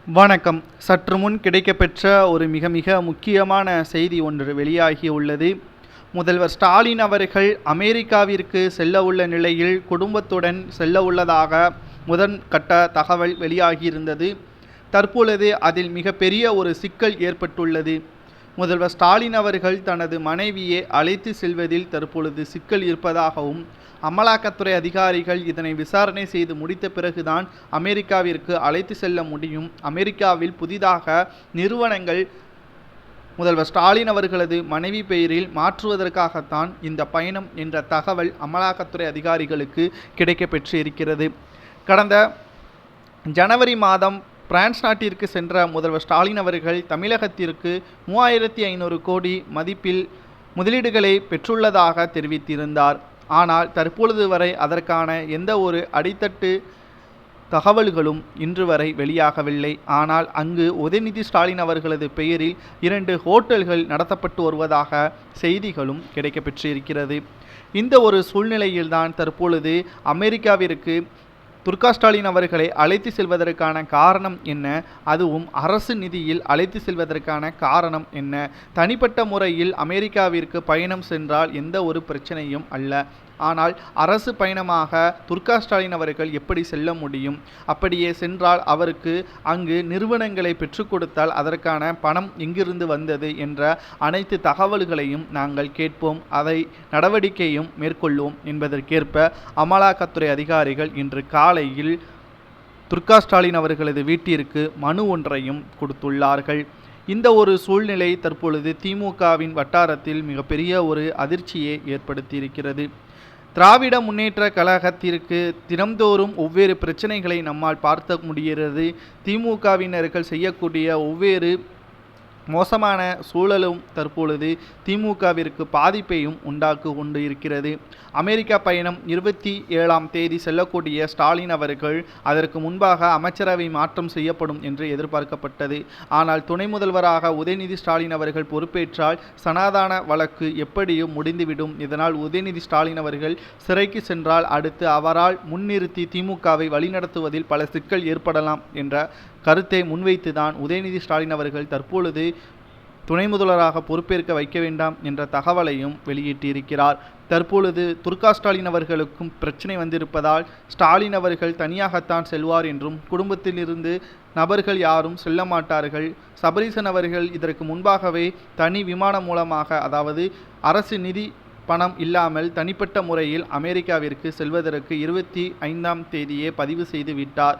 வணக்கம். சற்று முன் கிடைக்கப்பெற்ற ஒரு மிக மிக முக்கியமான செய்தி ஒன்று வெளியாகி உள்ளது. முதல்வர் ஸ்டாலின் அவர்கள் அமெரிக்காவிற்கு செல்ல உள்ள நிலையில் குடும்பத்துடன் செல்ல உள்ளதாக முதற்கட்ட தகவல் வெளியாகியிருந்தது. தற்பொழுது அதில் மிகப்பெரிய ஒரு சிக்கல் ஏற்பட்டுள்ளது. முதல்வர் ஸ்டாலின் அவர்கள் தனது மனைவியை அழைத்து செல்வதில் தற்பொழுது சிக்கல் இருப்பதாகவும், அமலாக்கத்துறை அதிகாரிகள் இதனை விசாரணை செய்து முடித்த பிறகுதான் அமெரிக்காவிற்கு அழைத்து செல்ல முடியும். அமெரிக்காவில் புதிதாக நிறுவனங்கள் முதல்வர் ஸ்டாலின் அவர்களது மனைவி பெயரில் மாற்றுவதற்காகத்தான் இந்த பயணம் என்ற தகவல் அமலாக்கத்துறை அதிகாரிகளுக்கு கிடைக்கப்பெற்று இருக்கிறது. கடந்த ஜனவரி மாதம் பிரான்ஸ் நாட்டிற்கு சென்ற முதல்வர் ஸ்டாலின் அவர்கள் தமிழகத்திற்கு 3500 கோடி மதிப்பில் முதலீடுகளை பெற்றுள்ளதாக தெரிவித்திருந்தார். ஆனால் தற்பொழுது வரை அதற்கான எந்த ஒரு அடித்தட்டு தகவல்களும் இன்று வரை வெளியாகவில்லை. ஆனால் அங்கு உதயநிதி ஸ்டாலின் அவர்களது பெயரில் 2 ஹோட்டல்கள் நடத்தப்பட்டு வருவதாக செய்திகளும் கிடைக்கப்பெற்றிருக்கிறது. இந்த ஒரு சூழ்நிலையில்தான் தற்பொழுது அமெரிக்காவிற்கு ஸ்டாலின் அவர்களை அழைத்து செல்வதற்கான காரணம் என்ன, அதுவும் அரசு நிதியில் அழைத்து செல்வதற்கான காரணம் என்ன? தனிப்பட்ட முறையில் அமெரிக்காவிற்கு பயணம் சென்றால் எந்த ஒரு பிரச்சனையும் அல்ல. ஆனால் அரசு பயணமாக ஸ்டாலின் அவர்கள் எப்படி செல்ல முடியும்? அப்படியே சென்றால் அவருக்கு அங்கு நிறுவனங்களை பெற்றுக் கொடுத்தால் அதற்கான பணம் எங்கிருந்து வந்தது என்ற அனைத்து தகவல்களையும் நாங்கள் கேட்போம், அதை நடவடிக்கையும் மேற்கொள்வோம் என்பதற்கேற்ப அமலாக்கத்துறை அதிகாரிகள் இன்று காலையில் ஸ்டாலின் அவர்களது வீட்டிற்கு மனு ஒன்றையும் கொடுத்துள்ளார்கள். இந்த ஒரு சூழ்நிலை தற்பொழுது திமுகவின் வட்டாரத்தில் மிகப்பெரிய ஒரு அதிர்ச்சியை ஏற்படுத்தியிருக்கிறது. திராவிட முன்னேற்ற கழகத்திற்கு தினம்தோறும் ஒவ்வேறு பிரச்சனைகளை நம்மால் பார்க்க முடிகிறது. திமுகவினர்கள் செய்யக்கூடிய ஒவ்வேறு மோசமான சூழலும் தற்பொழுது திமுகவிற்கு பாதிப்பையும் உண்டாக்கி கொண்டு இருக்கிறது. அமெரிக்கா பயணம் 27ஆம் தேதி செல்லக்கூடிய ஸ்டாலின் அவர்கள் அதற்கு முன்பாக அமைச்சரவை மாற்றம் செய்யப்படும் என்று எதிர்பார்க்கப்பட்டது. ஆனால் துணை முதல்வராக உதயநிதி ஸ்டாலின் அவர்கள் பொறுப்பேற்றால் சனாதன வழக்கு எப்படியும் முடிந்துவிடும். இதனால் உதயநிதி ஸ்டாலின் அவர்கள் சிறைக்கு சென்றால் அடுத்து அவரால் முன்னிறுத்தி திமுகவை வழிநடத்துவதில் பல சிக்கல் ஏற்படலாம் என்ற கருத்தை முன்வைத்துதான் உதயநிதி ஸ்டாலின் அவர்கள் தற்பொழுது துணை முதல்வராக பொறுப்பேற்க வைக்க வேண்டாம் என்ற தகவலையும் வெளியிட்டிருக்கிறார். தற்பொழுது ஸ்டாலின் அவர்களுக்கும் பிரச்சனை வந்திருப்பதால் ஸ்டாலின் அவர்கள் தனியாகத்தான் செல்வார் என்றும், குடும்பத்திலிருந்து நபர்கள் யாரும் செல்ல மாட்டார்கள். சபரீசன் அவர்கள் இதற்கு முன்பாகவே தனி விமானம் மூலமாக, அதாவது அரசு நிதி பணம் இல்லாமல் தனிப்பட்ட முறையில் அமெரிக்காவிற்கு செல்வதற்கு 25ஆம் தேதியே பதிவு செய்து விட்டார்.